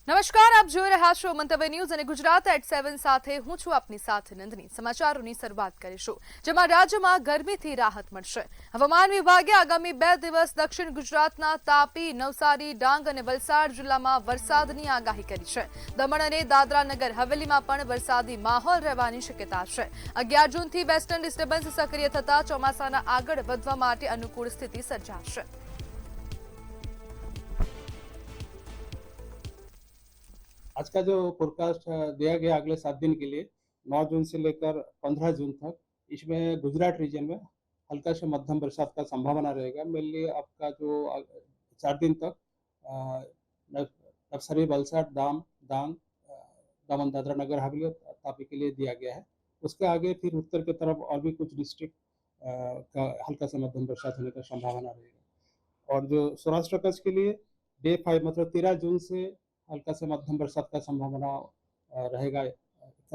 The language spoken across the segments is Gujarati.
નમસ્કાર, આપ જોઈ રહ્યા છો મંતવ્ય ન્યૂઝ અને ગુજરાત એટ 7 સાથે હું છું આપની સાથે નંદની। સમાચારોની શરૂઆત કરીશું, જેમાં રાજ્યમાં ગરમીથી રાહત મળશે। હવામાન વિભાગે આગામી 2 દિવસ દક્ષિણ ગુજરાતના તાપી, નવસારી, ડાંગ અને વલસાડ જિલ્લામાં વરસાદની આગાહી કરી છે। દમણ અને દાદરા નગર હવેલીમાં પણ વરસાદી માહોલ રહેવાની શક્યતા છે। 11 જૂનથી વેસ્ટર્ન ડિસ્ટર્બન્સ સક્રિય થતા ચોમાસાના આગળ વધવા માટે અનુકૂળ સ્થિતિ સર્જાશે। आज का जो फोरकास्ट दिया गया अगले 7 दिन के लिए 9 जून से लेकर 15 जून तक, इसमें गुजरात रीजन में हल्का से मध्यम बरसात का संभावना रहेगा। मेनली आपका जो 4 दिन तक नवसारी, वलसाड, डांग, दमन, दादरा नगर हवेली और तापी के लिए दिया गया है। उसके आगे फिर उत्तर की तरफ और भी कुछ डिस्ट्रिक्ट का हल्का से मध्यम बरसात होने का संभावना रहेगा। और जो सौराष्ट्र कच्छ के लिए डे 5 मतलब 13 जून से हल्का से मध्यम बरसात का संभावना रहेगा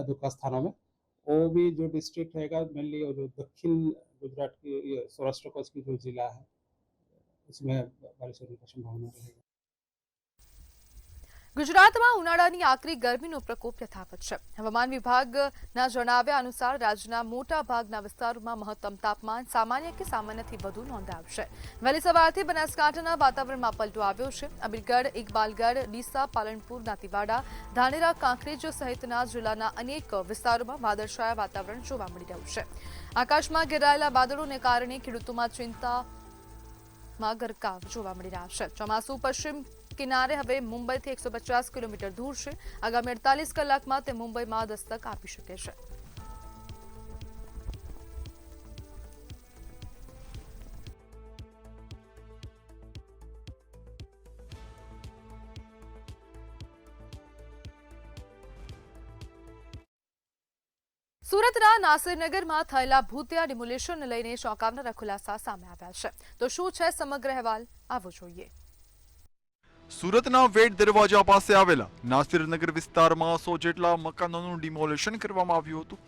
दुक्का स्थानों में। वो भी जो डिस्ट्रिक्ट रहेगा मेनली जो दक्षिण गुजरात की सौराष्ट्र कच्छ की जो जिला है उसमें बारिश होने की संभावना रहेगी। ગુજરાતમાં ઉનાળાની આકરી ગરમીનો પ્રકોપ યથાવત છે। હવામાન વિભાગના જણાવ્યા અનુસાર રાજ્યના મોટા ભાગના વિસ્તારોમાં મહત્તમ તાપમાન સામાન્ય કે સામાન્યથી વધુ નોંધાયું છે। વહેલી સવારથી બનાસકાંઠાના વાતાવરણમાં પલટો આવ્યો છે। અમીરગઢ, ઇકબાલગઢ, ડીસા, પાલનપુર, દાંતીવાડા, ધાનેરા, કાંકરેજ સહિતના જિલ્લાના અનેક વિસ્તારોમાં વાદળછાયા વાતાવરણ જોવા મળી રહ્યું છે। આકાશમાં ઘેરાયેલા વાદળોને કારણે ખેડૂતોમાં ચિંતામાં ગરકાવ જોવા મળી રહ્યા છે। ચોમાસું પશ્ચિમ કિનારે હવે મુંબઈથી 150 કિલોમીટર દૂર છે। આગામી 48 કલાકમાં તે મુંબઈમાં દસ્તક આપી શકે છે। સુરતના નાસિરનગરમાં થયેલા ભૂતિયા ડિમોલેશનને લઈને ચોંકાવનારા ખુલાસા સામે આવ્યા છે। તો શું છે સમગ્ર અહેવાલ, આવો જોઈએ। સુરતના વેડ દરવાજા પાસે આવેલા નાસિરનગર વિસ્તારમાં 100 જેટલા મકાનોનું ડિમોલેશન કરવામાં આવ્યું હતું।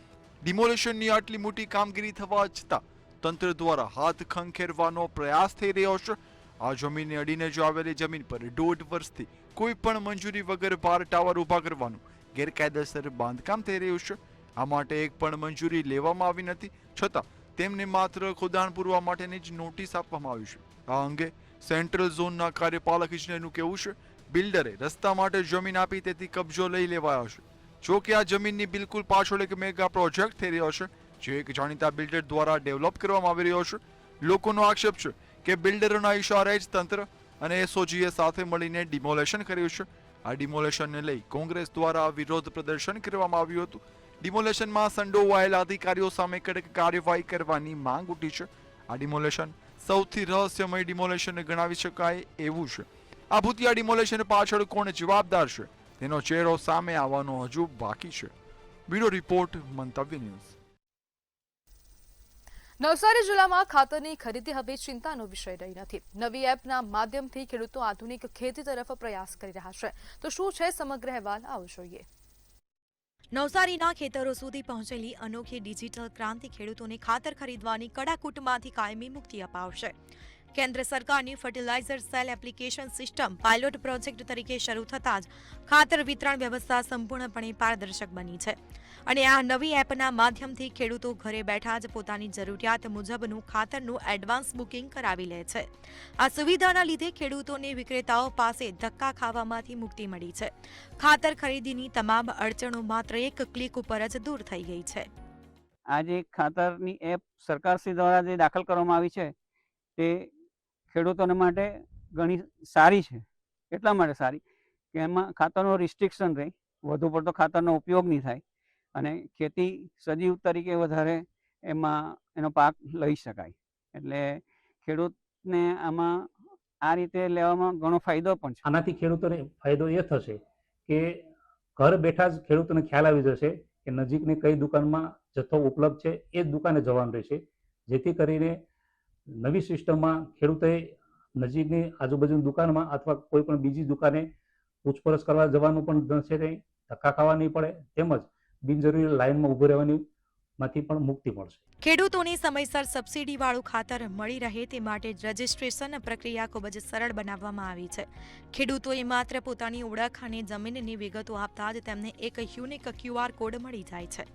ડિમોલેશનની આટલી મોટી કામગીરી થવા છતાં તંત્ર દ્વારા હાથ ખંખેરવાનો પ્રયાસ થઈ રહ્યો છે। આ જમીનને અડીને જ આવેલી જમીન પર 1.5 વર્ષથી કોઈ પણ મંજૂરી વગર 12 ટાવર ઉભા કરવાનું ગેરકાયદેસર બાંધકામ થઈ રહ્યું છે। આ માટે એક પણ મંજૂરી લેવામાં આવી નથી, છતાં તેમને માત્ર ખોદાણ પૂરવા માટેની જ નોટિસ આપવામાં આવી છે। આ અંગે સેન્ટ્રલ ઝોનના કાર્યપાલક ઇજનેરનું કહેવું છે, બિલ્ડરે રસ્તા માટે જમીન આપી તેથી કબજો લઈ લેવાયો છે। જો કે આ જમીનની બિલકુલ પાછળ એક મેગા પ્રોજેક્ટ થઈ રહ્યો છે, જે એક જાણીતા બિલ્ડર દ્વારા ડેવલપ કરવામાં આવી રહ્યો છે। લોકોનો આક્ષેપ છે કે બિલ્ડરોના ઇશારે જ તંત્ર અને એસઓજીએ સાથે મળીને ડિમોલેશન કર્યું છે। આ ડિમોલેશનને લઈ કોંગ્રેસ દ્વારા વિરોધ પ્રદર્શન કરવામાં આવ્યું હતું। ડિમોલેશનમાં સંડોવાયેલા અધિકારીઓ સામે કડક કાર્યવાહી કરવાની માંગ ઉઠી છે। આ ડિમોલેશન સૌથી રહસ્યમય ડિમોલેશન ગણાવી શકાય એવું છે। આ ભૂતિયા ડિમોલેશન પાછળ કોણ જવાબદાર છે તેનો ચહેરો સામે આવવાનો હજુ બાકી છે। બ્યુરો રિપોર્ટ, મંતવ્ય ન્યૂઝ। નવસારી જિલ્લામાં ખાતરની ખરીદી હવે ચિંતાનો વિષય રહી નથી। નવી એપના માધ્યમથી ખેડૂતો આધુનિક ખેતી તરફ પ્રયાસ કરી રહ્યા છે। તો શું છે સમગ્ર અહેવાલ, આવો જોઈએ। નવસારીના ખેતરો સુધી પહોંચેલી અનોખી ડિજિટલ ક્રાંતિ ખેડૂતોને ખાતર ખરીદવાની કડાકૂટમાંથી કાયમી મુક્તિ અપાવશે। કેન્દ્ર સરકારની fertiliser sale application system pilot project તરીકે શરૂ થતાં જ ખાતર વિતરણ વ્યવસ્થા સંપૂર્ણપણે પારદર્શક બની છે અને આ નવી એપના માધ્યમથી ખેડૂતો ઘરે બેઠા જ પોતાની જરૂરિયાત મુજબનું ખાતરનું એડવાન્સ બુકિંગ કરાવી લે છે। આ સુવિધાના લીધે ખેડૂતોને વિક્રેતાઓ પાસે ધક્કા ખાવામાંથી મુક્તિ મળી છે। ખાતર ખરીદીની તમામ અડચણો માત્ર એક ક્લિક ઉપર જ દૂર થઈ ગઈ છે। આજે ખાતરની એપ સરકારશ્રી દ્વારા જે દાખલ કરવામાં આવી છે તે ખેડૂતોને માટે ઘણી સારી છે। એટલા માટે સારી કે એમાં ખાતરનો રિસ્ટ્રિક્શન રહે, વધુ પડતો ખાતરનો ઉપયોગ નહીં થાય અને ખેતી સજીવ તરીકે વધારે એમાં એનો પાક લઈ શકાય। એટલે ખેડૂતને આમાં આ રીતે લેવામાં ઘણો ફાયદો પણ છે। આનાથી ખેડૂતોને ફાયદો એ થશે કે ઘર બેઠા જ ખેડૂતોને ખ્યાલ આવી જશે કે નજીકની કઈ દુકાનમાં જથ્થો ઉપલબ્ધ છે એ જ દુકાને જવાનું રહેશે, જેથી કરીને નવી સિસ્ટમમાં ખેડૂતોએ નજીકની આજુબાજુની દુકાનમાં અથવા કોઈ પણ બીજી દુકાને પૂછપરછ કરવા જવાનું પણ છે નહીં, ધક્કા ખાવા નહીં પડે, તેમજ બિનજરૂરી લાઇનમાં ઊભું રહેવાની માંથી પણ મુક્તિ મળશે. ખેડૂતોને સમયસર સબસિડીવાળું ખાતર મળી રહે તે માટે રજિસ્ટ્રેશન પ્રક્રિયા ખૂબ જ સરળ બનાવવામાં આવી છે. ખેડૂતોએ માત્ર પોતાની ઓળખ અને જમીનની વિગતો આપતા જ તેમને એક યુનિક QR કોડ મળી જાય છે.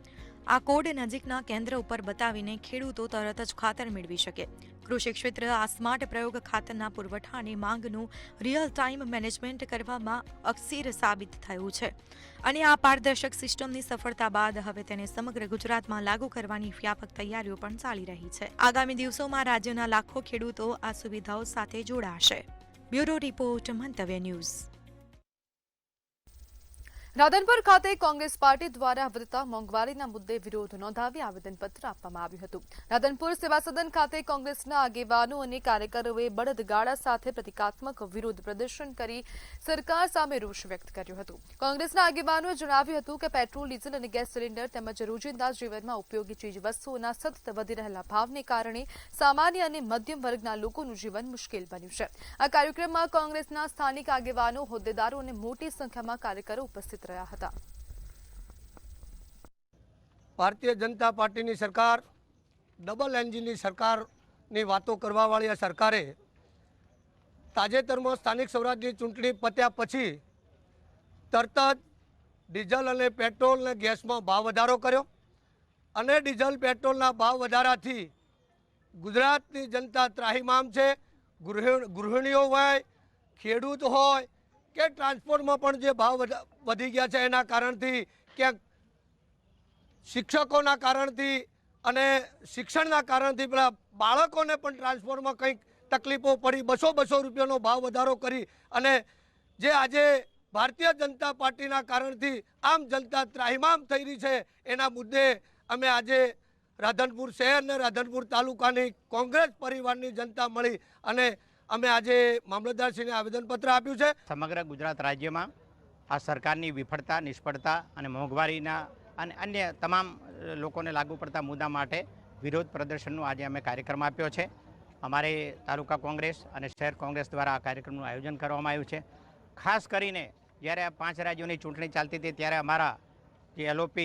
આ કોડ નજીકના કેન્દ્ર ઉપર બતાવીને ખેડૂતો તરત જ ખાતર મેળવી શકે. કૃષિ ક્ષેત્ર આ સ્માર્ટ પ્રયોગ ખાતરના પુરવઠા અને માંગનું રિયલ ટાઈમ મેનેજમેન્ટ કરવામાં અક્ષીર સાબિત થયું છે. અને આ પારદર્શક સિસ્ટમની સફળતા બાદ હવે તેને સમગ્ર ગુજરાતમાં લાગુ કરવાની વ્યાપક તૈયારીઓ પણ ચાલી રહી છે. આગામી દિવસોમાં રાજ્યના લાખો ખેડૂતો આ સુવિધાઓ સાથે જોડાશે. બ્યુરો રિપોર્ટ, મંતવ્ય ન્યૂઝ. રાધનપુર ખાતે કોંગ્રેસ પાર્ટી દ્વારા વધતા મોંઘવારીના મુદ્દે વિરોધ નોંધાવી આવેદનપત્ર આપવામાં આવ્યું હતું. રાધનપુર સેવા સદન ખાતે કોંગ્રેસના આગેવાનો અને કાર્યકરોએ બળદગાડા સાથે પ્રતિકાત્મક વિરોધ પ્રદર્શન કરી સરકાર સામે રોષ વ્યક્ત કર્યો હતો. કોંગ્રેસના આગેવાનોએ જણાવ્યું હતું કે પેટ્રોલ, ડીઝલ અને ગેસ સિલિન્ડર તેમજ રોજિંદા જીવનમાં ઉપયોગી ચીજવસ્તુઓના સતત વધી રહેલા ભાવને કારણે સામાન્ય અને મધ્યમ વર્ગના લોકોનું જીવન મુશ્કેલ બન્યું છે. આ કાર્યક્રમમાં કોંગ્રેસના સ્થાનિક આગેવાનો, હોદ્દેદારો અને મોટી સંખ્યામાં કાર્યકરો ઉપસ્થિત રહ્યા હતા. ભારતીય જનતા પાર્ટીની સરકાર, ડબલ એન્જિનની સરકારની વાતો કરવાવાળી આ સરકારે તાજેતરમાં સ્થાનિક સ્વરાજની ચૂંટણી પત્યા પછી તરત જ ડીઝલ અને પેટ્રોલ અને ગેસમાં ભાવ વધારો કર્યો અને ડીઝલ પેટ્રોલના ભાવ વધારાથી ગુજરાતની જનતા ત્રાહિમામ છે. ગૃહિણીઓ હોય, ખેડૂત હોય કે ટ્રાન્સપોર્ટમાં પણ જે ભાવ વધી ગયા છે એના કારણથી, ક્યાંક શિક્ષકોના કારણથી અને શિક્ષણના કારણથી પેલા બાળકોને પણ ટ્રાન્સપોર્ટમાં કંઈક તકલીફો પડી. 200 રૂપિયાનો ભાવ વધારો કરી અને જે આજે ભારતીય જનતા પાર્ટીના કારણથી આમ જનતા ત્રાહિમામ થઈ રહી છે એના મુદ્દે અમે આજે રાધનપુર શહેર અને રાધનપુર તાલુકાની કોંગ્રેસ પરિવારની જનતા મળી અને અમે આજે મામલતદારશ્રીને આવેદનપત્ર આપ્યું છે. સમગ્ર ગુજરાત રાજ્યમાં આ સરકારની વિફળતા, નિષ્ફળતા અને મોંઘવારીના અને અન્ય તમામ લોકોને લાગુ પડતા મુદ્દા માટે વિરોધ પ્રદર્શનનું આજે અમે કાર્યક્રમ આપ્યો છે. અમારે તાલુકા કોંગ્રેસ અને શહેર કોંગ્રેસ દ્વારા આ કાર્યક્રમનું આયોજન કરવામાં આવ્યું છે. ખાસ કરીને જ્યારે આ 5 રાજ્યોની ચૂંટણી ચાલતી હતી ત્યારે અમારા જે LOP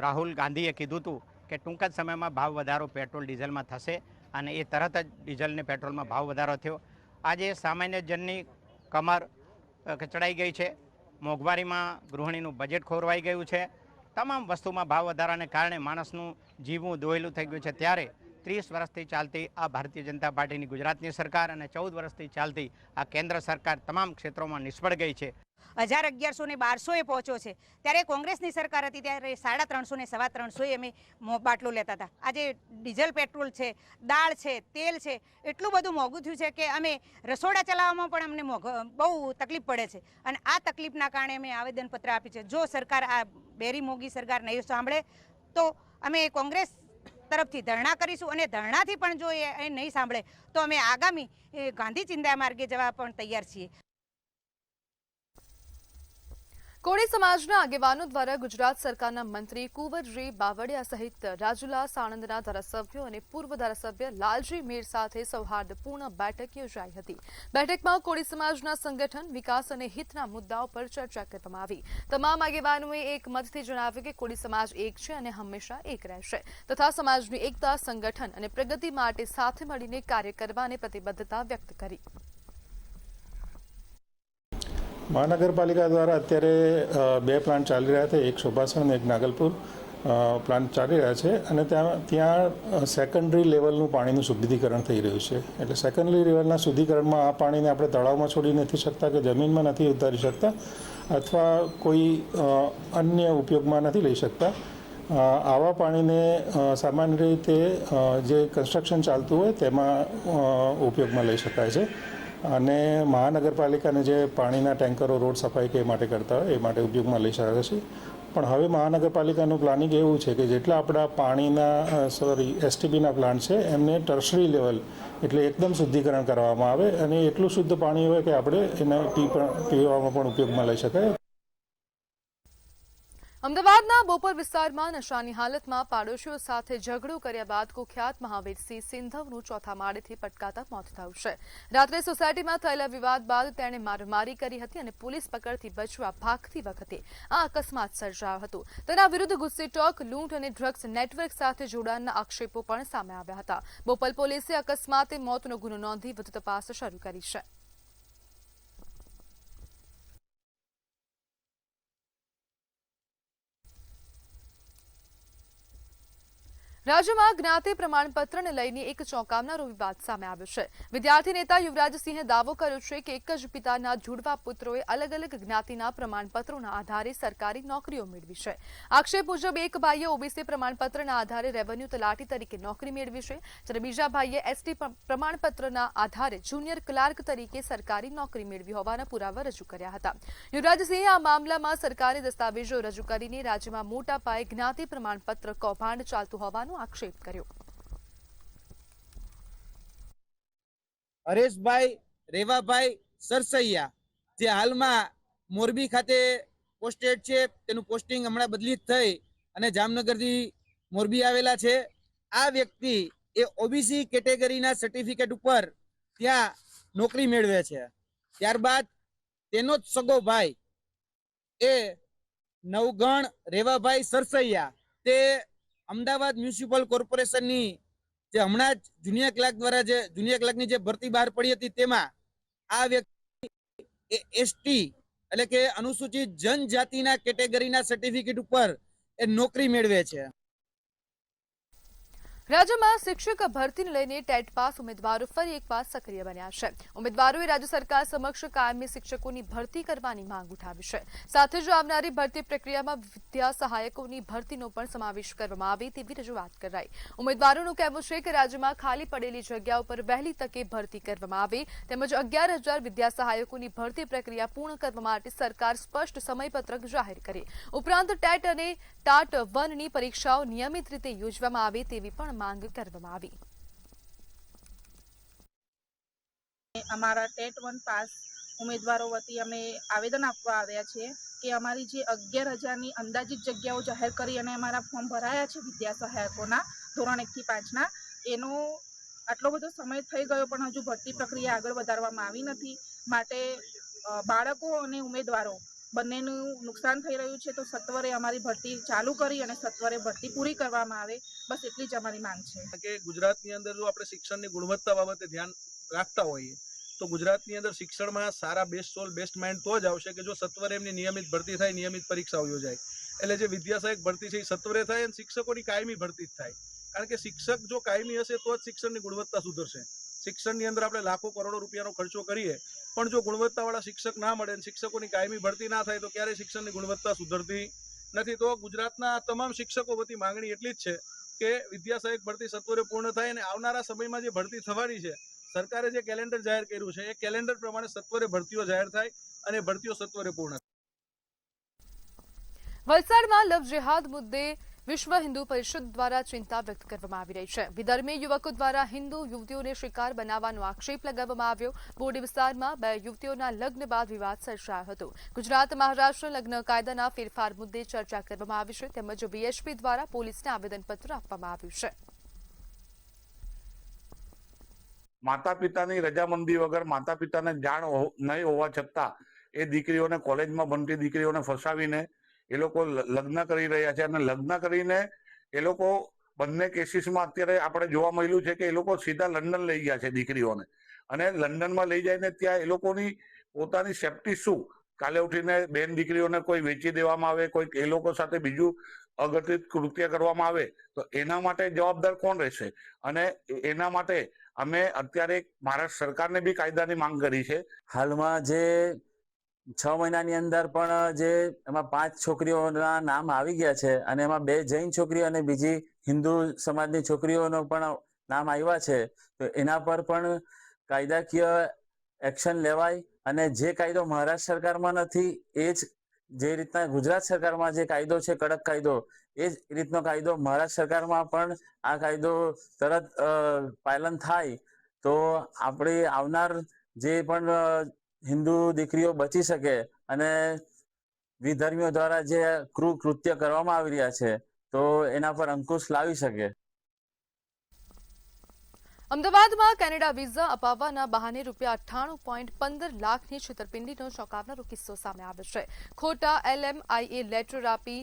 રાહુલ ગાંધીએ કીધું હતું કે ટૂંક જ સમયમાં ભાવ વધારો પેટ્રોલ ડીઝલમાં થશે અને એ તરત જ ડીઝલ ને પેટ્રોલમાં ભાવ વધારો થયો. આજે સામાન્ય જનની કમર કચડાઈ ગઈ છે. મોંઘવારીમાં ગૃહિણીનું બજેટ ખોરવાઈ ગયું છે. તમામ વસ્તુમાં ભાવ વધારાને કારણે માણસનું જીવવું દોહેલું થઈ ગયું છે. ત્યારે 30 વર્ષથી ચાલતી આ ભારતીય જનતા પાર્ટીની ગુજરાતની સરકાર અને 14 વર્ષથી ચાલતી આ કેન્દ્ર સરકાર તમામ ક્ષેત્રોમાં નિષ્ફળ ગઈ છે. 1000, 1100 ને 1200 પહોંચ્યો છે. ત્યારે કોંગ્રેસની સરકાર હતી ત્યારે 350 ને 350 અમે બાટલો લેતા હતા. આજે ડીઝલ, પેટ્રોલ છે, દાળ છે, તેલ છે, એટલું બધું મોંઘું થયું છે કે અમે રસોડા ચલાવવામાં પણ અમને બહુ તકલીફ પડે છે. અને આ તકલીફના કારણે અમે આવેદનપત્ર આપ્યું છે. જો સરકાર આ બેરી મોંઘી સરકાર નહીં સાંભળે તો અમે કોંગ્રેસ તરફથી ધરણા કરીશું અને ધરણાથી પણ જો એ નહીં સાંભળે તો અમે આગામી ગાંધી ચિંધ્યા માર્ગે જવા પણ તૈયાર છીએ. કોળી સમાજના આગેવાનો દ્વારા ગુજરાત સરકારના મંત્રી કુંવરજી બાવળિયા સહિત રાજુલા, સાણંદના ધારાસભ્યો અને પૂર્વ ધારાસભ્ય લાલજી મીર સાથે સૌહાર્દપૂર્ણ બેઠક યોજાઈ હતી. બેઠકમાં કોળી સમાજના સંગઠન, વિકાસ અને હિતના મુદ્દાઓ પર ચર્ચા કરવામાં આવી. તમામ આગેવાનોએ એક મતથી જણાવ્યું કે કોળી સમાજ એક છે અને હંમેશા એક રહેશે તથા સમાજની એકતા, સંગઠન અને પ્રગતિ માટે સાથે મળીને કાર્ય કરવાની પ્રતિબદ્ધતા વ્યક્ત કરી. મહાનગરપાલિકા દ્વારા અત્યારે 2 પ્લાન્ટ ચાલી રહ્યા છે. એક શોભાસન અને એક નાગલપુર પ્લાન્ટ ચાલી રહ્યા છે અને ત્યાં સેકન્ડરી લેવલનું પાણીનું શુદ્ધિકરણ થઈ રહ્યું છે. એટલે સેકન્ડરી લેવલના શુદ્ધિકરણમાં આ પાણીને આપણે તળાવમાં છોડી નથી શકતા કે જમીનમાં નથી ઉતારી શકતા અથવા કોઈ અન્ય ઉપયોગમાં નથી લઈ શકતા. આવા પાણીને સામાન્ય રીતે જે કન્સ્ટ્રક્શન ચાલતું હોય તેમાં ઉપયોગમાં લઈ શકાય છે અને મહાનગરપાલિકાને જે પાણીના ટેન્કરો રોડ સફાઈ કે માટે કરતા હોય એ માટે ઉપયોગમાં લઈ શકાય છે. પણ હવે મહાનગરપાલિકાનું પ્લાનિંગ એવું છે કે જેટલા આપણા પાણીના STBના પ્લાન્ટ છે એમને ટર્શરી લેવલ એટલે એકદમ શુદ્ધિકરણ કરવામાં આવે અને એટલું શુદ્ધ પાણી હોય કે આપણે એને પીવામાં પણ ઉપયોગમાં લઈ શકાય. અમદાવાદના બોપલ વિસ્તારમાં નશાની હાલતમાં પાડોશીઓ સાથે ઝઘડો કર્યા બાદ કુખ્યાત મહાવીરસિંહ સિંધવનું ચોથા માળેથી પટકાતા મોત થયું છે. રાત્રે સોસાયટીમાં થયેલા વિવાદ બાદ તેણે મારામારી કરી હતી અને પોલીસ પકડથી બચવા ભાગતી વખતે આ અકસ્માત સર્જાયો હતો. તેના વિરુદ્ધ ગુસ્સે ટોક, લૂંટ અને ડ્રગ્સ નેટવર્ક સાથે જોડાણના આક્ષેપો પણ સામે આવ્યા હતા. બોપલ પોલીસે અકસ્માતે મોતનો ગુનો નોંધી વધુ તપાસ શરૂ કરી છે. રાજ્યમાં જ્ઞાતિ પ્રમાણપત્રને લઈને એક ચોંકાવનારો વિવાદ સામે આવ્યો છે. વિદ્યાર્થી નેતા યુવરાજસિંહે દાવો કર્યો છે કે એક જ પિતાના જુડવા પુત્રોએ અલગ અલગ જ્ઞાતિના પ્રમાણપત્રોના આધારે સરકારી નોકરીઓ મેળવી છે. આક્ષેપ મુજબ એક ભાઈએ ઓબીસી પ્રમાણપત્રના આધારે રેવન્યુ તલાટી તરીકે નોકરી મેળવી છે, જ્યારે બીજા ભાઈએ એસટી પ્રમાણપત્રના આધારે જુનિયર ક્લાર્ક તરીકે સરકારી નોકરી મેળવી હોવાના પુરાવા રજૂ કર્યા હતા. યુવરાજસિંહે આ મામલામાં સરકારી દસ્તાવેજો રજૂ કરીને રાજ્યમાં મોટા પાયે જ્ઞાતિ પ્રમાણપત્ર કૌભાંડ ચાલતું હોવાનું આક્ષેપ કર્યો. હરેશભાઈ રેવાભાઈ સરસૈયા જે હાલમાં મોરબી ખાતે પોસ્ટેડ છે, તેનું પોસ્ટિંગ હમણાં બદલી થઈ અને જામનગરથી મોરબી આવેલા છે. આ વ્યક્તિ એ ઓબીસી કેટેગરીના સર્ટિફિકેટ ઉપર ત્યાં નોકરી મેળવે છે. ત્યારબાદ તેનો જ સગો ભાઈ એ નવગણ રેવાભાઈ સરસૈયા તે અમદાવાદ મ્યુનિસિપલ કોર્પોરેશનની જે હમણાં જ જુનિયર ક્લાર્ક દ્વારા જે જુનિયર ક્લાર્કની જે ભરતી બહાર પડી હતી તેમાં આ વ્યક્તિ એસટી એટલે કે અનુસૂચિત જનજાતિના કેટેગરીના સર્ટિફિકેટ ઉપર એ નોકરી મેળવે છે. રાજ્યમાં શિક્ષક ભરતીને લઈને ટેટ પાસ ઉમેદવારો ફરી એકવાર સક્રિય બન્યા છે. ઉમેદવારોએ રાજ્ય સરકાર સમક્ષ કાયમી શિક્ષકોની ભરતી કરવાની માંગ ઉઠાવી છે. સાથે જ આવનારી ભરતી પ્રક્રિયામાં વિદ્યા સહાયકોની ભરતીનો પણ સમાવેશ કરવામાં આવે તેવી રજૂઆત કરાઈ. ઉમેદવારોનું કહેવું છે કે રાજ્યમાં ખાલી પડેલી જગ્યા ઉપર વહેલી તકે ભરતી કરવામાં આવે તેમજ 11,000 વિદ્યા સહાયકોની ભરતી પ્રક્રિયા પૂર્ણ કરવા માટે સરકાર સ્પષ્ટ સમયપત્રક જાહેર કરે. ઉપરાંત ટેટ અને ટાટ 1ની પરીક્ષાઓ નિયમિત રીતે યોજવામાં આવે તેવી પણ માંગ કરવામાં આવી. અમારા ટેટ 1 પાસ ઉમેદવારો વતી અમે આવેદન આપવા આવ્યા છીએ કે અમારી જે 11,000ની અંદાજિત જગ્યાઓ જાહેર કરી અને અમારા ફોર્મ ભરાયા છે વિદ્યા સહાયકોના ધોરણ 1 થી 5ના, એનો આટલો બધો સમય થઈ ગયો પણ હજુ ભરતી પ્રક્રિયા આગળ વધારવામાં આવી નથી. માટે બાળકો અને ઉમેદવારો બંનેનું નુકસાન થઈ રહ્યું છે, તો સત્વરે અમારી ભરતી ચાલુ કરી અને સત્વરે ભરતી પૂરી કરવામાં આવે, બસ એટલી જ અમારી માંગ છે. કે ગુજરાતની અંદર જો આપણે શિક્ષણની ગુણવત્તા બાબતે ધ્યાન રાખતા હોઈએ તો ગુજરાતની અંદર શિક્ષણમાં સારા બેસ્ટ સોલ બેસ્ટ માઇન્ડ તો જ આવશે કે જો સત્વરે એમની નિયમિત ભરતી થાય, નિયમિત પરીક્ષાઓ યોજાય. એટલે જે વિદ્યા સહાયક ભરતી છે એ સત્વરે થાય અને શિક્ષકોની કાયમી ભરતી જ થાય. કારણ કે શિક્ષક જો કાયમી હશે તો જ શિક્ષણની ગુણવત્તા સુધરશે. શિક્ષણની અંદર આપણે લાખો કરોડો રૂપિયાનો ખર્ચો કરીએ પણ જો ગુણવત્તાવાળા શિક્ષક ના મળે અને શિક્ષકોની કાયમી ભરતી ના થાય તો ક્યારેય શિક્ષણની ગુણવત્તા સુધરતી નથી. તો ગુજરાતના તમામ શિક્ષકો વતી માંગણી એટલી જ છે કે વિદ્યા સહાયક ભરતી સત્વરે પૂર્ણ થાય અને આવનારા સમયમાં જે ભરતી થવાની છે, સરકારે જે કેલેન્ડર જાહેર કર્યું છે એ કેલેન્ડર પ્રમાણે સત્વરે ભરતીઓ જાહેર થાય અને ભરતીઓ સત્વરે પૂર્ણ થાય. વલસાડમાં લવ જેહાદ મુદ્દે વિશ્વ હિન્દુ પરિષદ દ્વારા ચિંતા વ્યક્ત કરવામાં આવી રહી છે. વિદર્ભે યુવકો દ્વારા હિન્દુ યુવતીઓને શિકાર બનાવવાનો આક્ષેપ લગાવવામાં આવ્યો. બોડી વિસ્તારમાં 2 યુવતીઓના લગ્ન બાદ વિવાદ સર્જાયો હતો. ગુજરાત મહારાષ્ટ્ર લગ્ન કાયદાના ફેરફાર મુદ્દે ચર્ચા કરવામાં આવી છે તેમજ વીએચપી દ્વારા પોલીસને આવેદનપત્ર આપવામાં આવ્યું છે. માતા પિતાની રજામંદી વગર માતા પિતાને જાણ નહીં હોવા છતાં એ દીકરીઓને કોલેજમાં ભણતી દીકરીઓને ફસાવીને એ લોકો લગ્ન કરી રહ્યા છે અને લગ્ન કરીને એ લોકો બંને કેસીસમાં અત્યારે આપણે જોવા મળ્યું છે કે એ લોકો સીધા લંડન લઈ ગયા છે દીકરીઓને અને લંડનમાં લઈ જઈને ત્યાં એ લોકોની પોતાની સેફટી શું, કાલે ઉઠીને બેન દીકરીઓને કોઈ વેચી દેવામાં આવે, કોઈ એ લોકો સાથે બીજું અઘટિત કૃત્ય કરવામાં આવે તો એના માટે જવાબદાર કોણ રહેશે? અને એના માટે અમે અત્યારે મહારાષ્ટ્ર સરકારને બી કાયદાની માંગ કરી છે. હાલમાં જે 6 મહિનાની અંદર પણ જે એમાં 5 છોકરીઓના નામ આવી ગયા છે અને એમાં 2 જૈન છોકરીઓ અને બીજી હિન્દુ સમાજની છોકરીઓનો પણ નામ આવ્યા છે, તો એના પર પણ કાયદાકીય એક્શન લેવાય અને જે કાયદો મહારાષ્ટ્ર સરકારમાં નથી એ જ જે રીતના ગુજરાત સરકારમાં જે કાયદો છે કડક કાયદો, એ જ રીતનો કાયદો મહારાષ્ટ્ર સરકારમાં પણ આ કાયદો તરત પાલન થાય તો આપણી આવનાર જે પણ હિન્દુ દીકરીઓ બચી શકે અને વિધર્મીઓ દ્વારા જે ક્રૂર કૃત્ય કરવામાં આવી રહ્યા છે તો એના પર અંકુશ લાવી શકે. અમદાવાદમાં કેનેડા વિઝા અપાવવાના બહાને ₹98.15 લાખની છેતરપિંડીનો ચોંકાવનારો કિસ્સો સામે આવ્યો છે. ખોટા LMIA લેટર આપી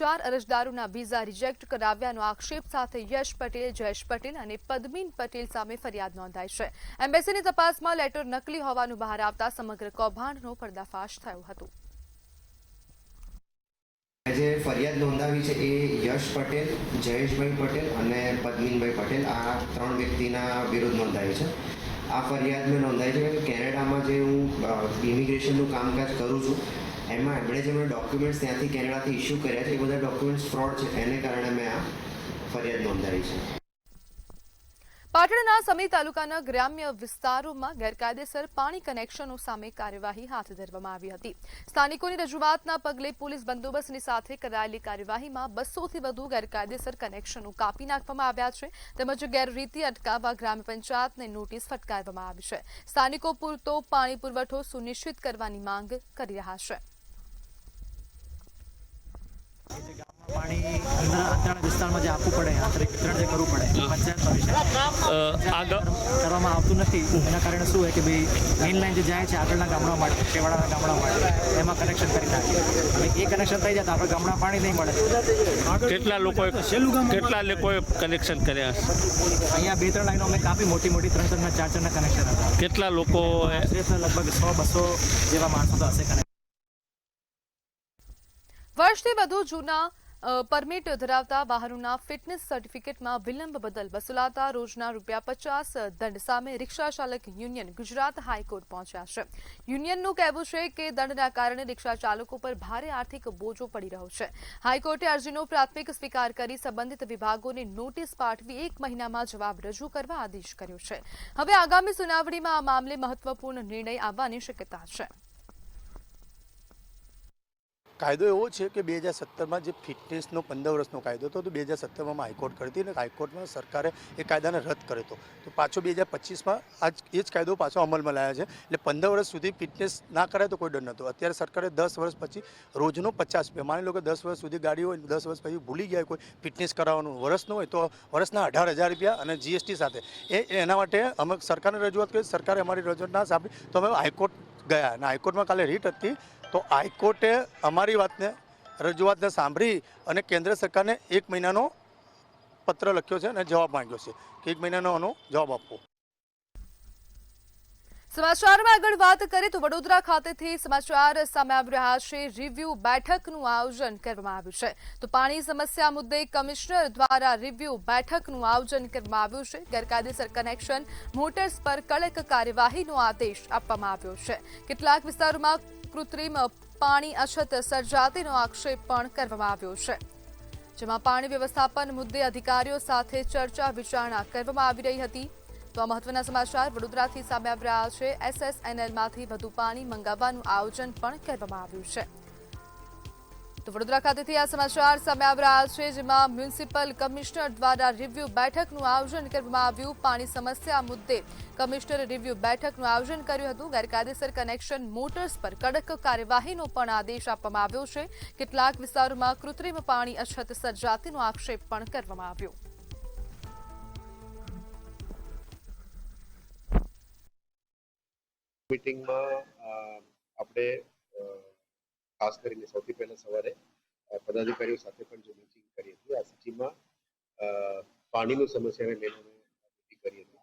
4 અરજદારોના વિઝા રિજેક્ટ કરાવ્યાનો આક્ષેપ સાથે યશ પટેલ, જયેશ પટેલ અને પદ્મીન પટેલ સામે ફરિયાદ નોંધાઈ છે. એમ્બેસીની તપાસમાં લેટર નકલી હોવાનું બહાર આવતા સમગ્ર કૌભાંડનો પર્દાફાશ થયો હતો. જે ફરિયાદ નોંધાવી છે એ યશ પટેલ, જયેશભાઈ પટેલ અને પદ્મીનભાઈ પટેલ આ 3 વ્યક્તિના વિરુદ્ધ નોંધાવી છે. આ ફરિયાદ મેં નોંધાવી છે કે કેનેડામાં જે હું ઇમિગ્રેશનનું કામકાજ કરું છું એમાં એમણે જે મને ડોક્યુમેન્ટ્સ ત્યાંથી કેનેડાથી ઇસ્યુ કર્યા છે એ બધા ડોક્યુમેન્ટ્સ ફ્રોડ છે, એને કારણે મેં આ ફરિયાદ નોંધાવી છે. પાટણના સમી તાલુકાના ગ્રામ્ય વિસ્તારોમાં ગેરકાયદેસર પાણી કનેક્શનો સામે કાર્યવાહી હાથ ધરવામાં આવી હતી. સ્થાનિકોની રજૂઆતના પગલે પોલીસ બંદોબસ્તની સાથે કરાયેલી કાર્યવાહીમાં 200થી વધુ ગેરકાયદેસર કનેક્શનો કાપી નાખવામાં આવ્યા છે તેમજ ગેરરીતિ અટકાવવા ગ્રામ પંચાયતને નોટિસ ફટકારવામાં આવી છે. સ્થાનિકો પૂરતો પાણી પુરવઠો સુનિશ્ચિત કરવાની માંગ કરી રહ્યા છે. પાણી અંતરના વિસ્તારમાં જે આપવું પડે આંતરિક વિતરણ જે કરવું પડે પંચાયતનો વિષય આગળ કરવામાં આવતું નથી. એના કારણે શું હોય કે ભાઈ મેઇન લાઈન જે જાય છે આગળના ગામડા માટે, છેવાડાના ગામડા માટે એમાં કનેક્શન કરી નાખીએ. હવે એ કનેક્શન થઈ જાય તો આપણે ગામડા પાણી નહીં મળે. કેટલા લોકોએ કનેક્શન કર્યા? અહીંયા 2-3 લાઈનો અમે કાપી, મોટી 3-4 ના કનેક્શન હતા. કેટલા લોકો? લગભગ 100-200 જેવા માણસો તો હશે. વર્ષથી વધુ જૂના પરમિટ ધરાવતા વાહનોના ફિટનેસ સર્ટિફિકેટમાં વિલંબ બદલ વસૂલાતા રોજના ₹50 દંડ સામે રિક્ષા ચાલક યુનિયન ગુજરાત હાઈકોર્ટ પહોંચ્યા છે. યુનિયનનું કહેવું છે કે દંડના કારણે રિક્ષા ચાલકો પર ભારે આર્થિક બોજો પડી રહ્યો છે. હાઈકોર્ટે અરજીનો પ્રાથમિક સ્વીકાર કરી સંબંધિત વિભાગોને નોટિસ પાઠવી 1 મહિનામાં જવાબ રજૂ કરવા આદેશ કર્યો છે. હવે આગામી સુનાવણીમાં આ મામલે મહત્વપૂર્ણ નિર્ણય આવવાની શક્યતા છે. કાયદો એવો છે કે 2017માં જે ફિટનેસનો 15 વર્ષનો કાયદો હતો તો 2017માં હાઈકોર્ટ કરી હતી અને હાઈકોર્ટમાં સરકારે એ કાયદાને રદ કર્યો હતો. તો પાછો 2025માં આજ એ જ કાયદો પાછો અમલમાં લાવ્યા છે. એટલે 15 વર્ષ સુધી ફિટનેસ ના કરાય તો કોઈ દંડ નહોતો. અત્યારે સરકારે 10 વર્ષ પછી રોજનો 50 રૂપિયા, માની લો કે 10 વર્ષ સુધી ગાડી હોય, 10 વર્ષ પછી ભૂલી ગયા કોઈ ફિટનેસ કરાવવાનું વર્ષનો હોય તો વર્ષના 18,000 રૂપિયા અને GST સાથે એના માટે અમે સરકારને રજૂઆત કરી. સરકારે અમારી રજૂઆત ના સાંભળી તો અમે હાઈકોર્ટ ગયા અને હાઈકોર્ટમાં કાલે રીટ હતી. તો હાઈકોર્ટે અમારી રજૂઆતને સાંભળી અને કેન્દ્ર સરકારને 1 મહિનાનો પત્ર લખ્યો છે અને જવાબ માંગ્યો છે કે 1 મહિનાનો આનો જવાબ આપવો. સમાચારમાં આગળ વાત કરીએ તો વડોદરા ખાતેથી સમાચાર સામે આવી રહ્યા છે. રિવ્યુ બેઠકનું આયોજન કરવામાં આવ્યું છે. તો પાણી સમસ્યા મુદ્દે કમિશનર દ્વારા રિવ્યુ બેઠકનું આયોજન કરવામાં આવ્યું છે. ગેરકાયદેસર કનેક્શન મોટર્સ પર કડક કાર્યવાહીનો આદેશ આપવામાં આવ્યો છે. કેટલાક વિસ્તારોમાં કૃત્રિમ પાણી અછત સર્જાતીનો આક્ષેપ પણ કરવામાં આવ્યો છે. જેમાં પાણી વ્યવસ્થાપન મુદ્દે અધિકારીઓ સાથે ચર્ચા વિચારણા કરવામાં આવી રહી હતી. તો આ મહત્વના સમાચાર વડોદરાથી સામે આવી રહ્યા છે. SSNLમાંથી વધુ પાણી મંગાવવાનું આયોજન પણ કરવામાં આવ્યું છે. તો વડોદરા ખાતેથી આ સમાચાર સામે આવી રહ્યા છે, જેમાં મ્યુનિસિપલ કમિશનર દ્વારા રિવ્યુ બેઠકનું આયોજન કરવામાં આવ્યું. પાણી સમસ્યા મુદ્દે કમિશનરે રિવ્યુ બેઠકનું આયોજન કર્યું હતું. ગેરકાયદેસર કનેક્શન મોટર્સ પર કડક કાર્યવાહીનો પણ આદેશ આપવામાં આવ્યો છે. કેટલાક વિસ્તારોમાં કૃત્રિમ પાણી અછત સર્જાતીનો આક્ષેપ પણ કરવામાં આવ્યો. મીટિંગમાં આપણે ખાસ કરીને સૌથી પહેલા સવારે પદાધિકારીઓ સાથે પણ જે મીટિંગ કરી હતી, આ સિટીમાં પાણીની સમસ્યાને લઈને મીટિંગ કરી હતી.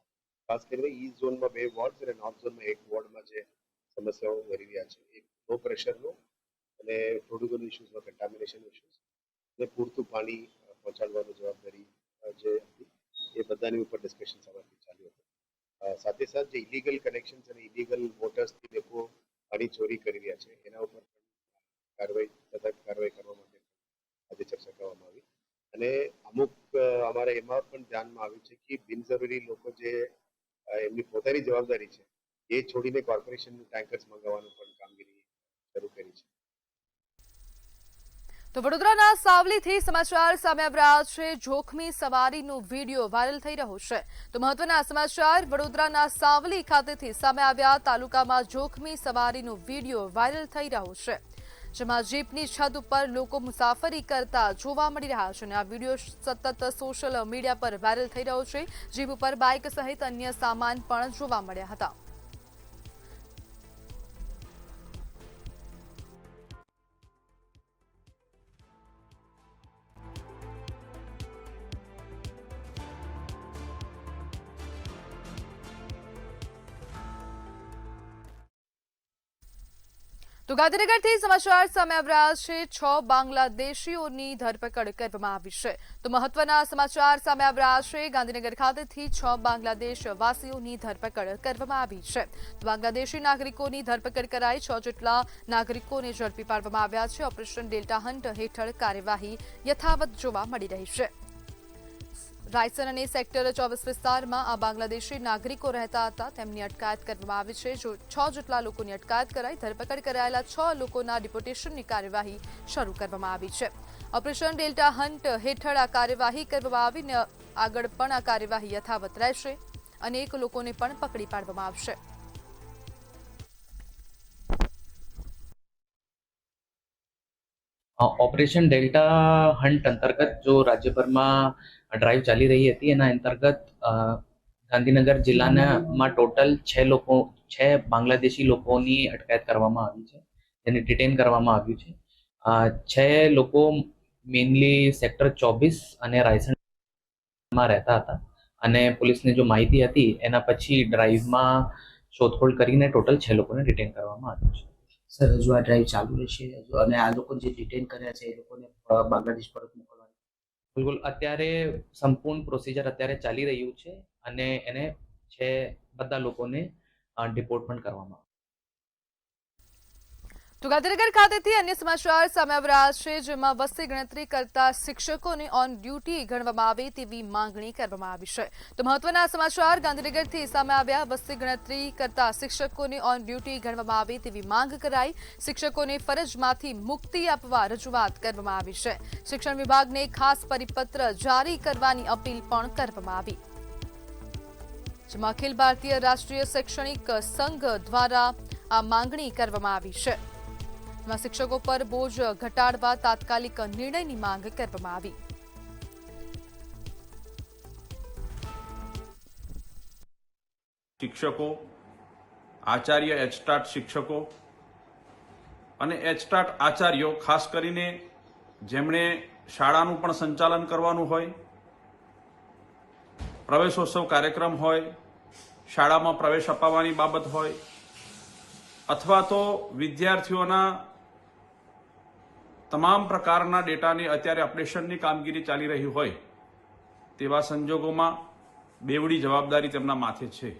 ખાસ કરીને ઈસ્ટ ઝોનમાં 2 વોર્ડ અને નોર્થ ઝોનમાં 1 વોર્ડમાં જે સમસ્યાઓ વધી રહ્યા છે, એક લો પ્રેશરનો અને થોડું ઘણું ઇસ્યુઝમાં કન્ટામિનેશન ઇસ્યુઝ અને પૂરતું પાણી પહોંચાડવાની જવાબદારી જે હતી એ બધાની ઉપર ડિસ્કશન સવારથી ચાલ્યું હતું. સાથે સાથે જે ઇલીગલ કનેક્શન્સ અને ઇલીગલ મોટર્સથી લોકો પાણી ચોરી કરી રહ્યા છે એના ઉપર સતત કાર્યવાહી કરવા માટે આજે ચર્ચા કરવામાં આવી. અને અમુક અમારે એમાં પણ ધ્યાનમાં આવ્યું છે કે બિનજરૂરી લોકો જે એમની પોતાની જવાબદારી છે એ છોડીને કોર્પોરેશનનું ટેન્કર્સ મંગાવવાનું પણ કામગીરી શરૂ કરી છે. તો વડોદરાના સાવલીથી સમાચાર સામે આવી રહ્યા છે. જોખમી સવારીનો વિડીયો વાયરલ થઈ રહ્યો છે. તો મહત્વના સમાચાર વડોદરાના સાવલી ખાતેથી સામે આવ્યા. તાલુકામાં જોખમી સવારીનો વિડીયો વાયરલ થઈ રહ્યો છે. જેમાં જીપની છત ઉપર લોકો મુસાફરી કરતા જોવા મળી રહ્યા છે અને આ વિડીયો સતત સોશિયલ મીડિયા પર વાયરલ થઈ રહ્યો છે. જીપ ઉપર બાઇક સહિત અન્ય સામાન પણ જોવા મળ્યા હતા. તો ગાંધીનગરથી સમાચાર સામે આવી રહ્યા છે. 6 બાંગ્લાદેશીઓની ધરપકડ કરવામાં આવી છે. તો મહત્વના સમાચાર સામે આવી રહ્યા છે. ગાંધીનગર ખાતેથી 6 બાંગ્લાદેશ વાસીઓની ધરપકડ કરવામાં આવી છે. તો બાંગ્લાદેશી નાગરિકોની ધરપકડ કરાઈ. 6 જેટલા નાગરિકોને ઝડપી પાડવામાં આવ્યા છે. ઓપરેશન ડેલ્ટા હન્ટ હેઠળ કાર્યવાહી યથાવત જોવા મળી રહી છે. રાયસન અને સેક્ટર 24 વિસ્તારમાં આ બાંગ્લાદેશી નાગરિકો રહેતા હતા. તેમની અટકાયત કરવામાં આવી છે. 6 જેટલા લોકોની અટકાયત કરાઈ. ધરપકડ કરાયેલા 6 લોકોના ડિપોર્ટેશનની કાર્યવાહી શરૂ કરવામાં આવી છે. ઓપરેશન ડેલ્ટા હન્ટ હેઠળ આ કાર્યવાહી કરવામાં આવીને આગળ પણ આ કાર્યવાહી યથાવત રહેશે. અનેક લોકોને પણ પકડી પાડવામાં આવશે. ऑपरेशन डेल्टा हंट अंतर्गत जो राज्य भर में ड्राइव चाली रही હતી એના અંતર્ગત ગાંધીનગર જિલ્લામાં ટોટલ 6 બાંગ્લાદેશી લોકોની અટકાયત કરવામાં આવી છે. તેને ડિટેન કરવામાં આવ્યું છે. 6 લોકો મેઇનલી સેક્ટર 24 અને રાયસનમાં રહેતા હતા અને પોલીસને જો માહિતી હતી એના પછી ડ્રાઈવમાં શોધખોળ કરીને ટોટલ 6 લોકોને ડિટેન કરવામાં આવ્યું છે. સર હજુ આ ડ્રાઈવ ચાલુ રહેશે અને આ લોકો જે ડિટેન કર્યા છે એ લોકોને બાંગ્લાદેશ પરત મોકલવાની? બિલકુલ, અત્યારે સંપૂર્ણ પ્રોસિજર અત્યારે ચાલી રહ્યું છે અને એને બધા લોકોને ડિપોર્ટ પણ કરવામાં આવે. તો ગાંધીનગર ખાતેથી અન્ય સમાચાર સામે આવી રહ્યા છે. જેમાં વસ્તી ગણતરી કરતા શિક્ષકોને ઓન ડ્યુટી ગણવામાં આવે તેવી માંગણી કરવામાં આવી છે. તો મહત્વના સમાચાર ગાંધીનગરથી સામે આવ્યા. વસ્તી ગણતરી કરતા શિક્ષકોને ઓન ડ્યુટી ગણવામાં આવે તેવી માંગ કરાઈ. શિક્ષકોને ફરજમાંથી મુક્તિ આપવા રજૂઆત કરવામાં આવી છે. શિક્ષણ વિભાગને ખાસ પરિપત્ર જારી કરવાની અપીલ પણ કરવામાં આવી. જેમાં અખિલ ભારતીય રાષ્ટ્રીય શૈક્ષણિક સંઘ દ્વારા આ માંગણી કરવામાં આવી છે. શિક્ષકો પર બોજ ઘટાડવા તાત્કાલિક નિર્ણયની માંગ કરવામાં આવી. શિક્ષકો, આચાર્ય એચટાટ શિક્ષકો અને એચટાટ આચાર્યો ખાસ કરીને જેમણે શાળાનું પણ સંચાલન કરવાનું હોય, પ્રવેશોત્સવ કાર્યક્રમ હોય, શાળામાં પ્રવેશ અપાવવાની બાબત હોય અથવા તો વિદ્યાર્થીઓના તમામ પ્રકારના ડેટાની અત્યારે અપડેશનની કામગીરી ચાલી રહી હોય તેવા સંજોગોમાં બેવડી જવાબદારી તેમના માથે છે.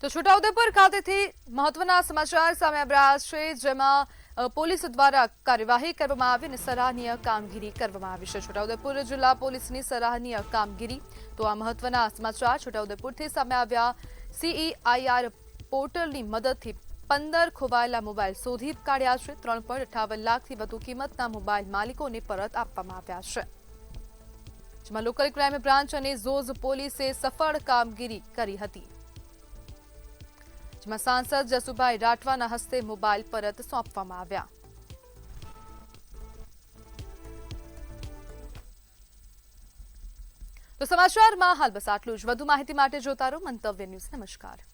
તો છોટાઉદેપુર ખાતેથી મહત્વના સમાચાર સામે આવી રહ્યા છે. જેમાં પોલીસ દ્વારા કાર્યવાહી કરવામાં આવી અને સરાહનીય કામગીરી કરવામાં આવી છે. છોટાઉદેપુર જિલ્લા પોલીસની સરાહનીય કામગીરી. તો આ મહત્વના સમાચાર છોટાઉદેપુરથી સામે આવ્યા. CEIR પોર્ટલની મદદથી 15 ખોવાયેલા મોબાઈલ શોધી કાઢ્યા છે. 3.58 લાખથી વધુ કિંમતના મોબાઈલ માલિકોને પરત આપવામાં આવ્યા છે. જેમાં લોકલ ક્રાઇમ બ્રાન્ચ અને ઝોઝ પોલીસે સફળ કામગીરી કરી હતી. જેમાં સાંસદ જસુભાઈ રાઠવાના હસ્તે મોબાઈલ પરત સોંપવામાં આવ્યા. તો સમાચારમાં હાલ બસ આટલું જ. વધુ માહિતી માટે જોતા રહો મંતવ્ય ન્યૂઝ. નમસ્કાર.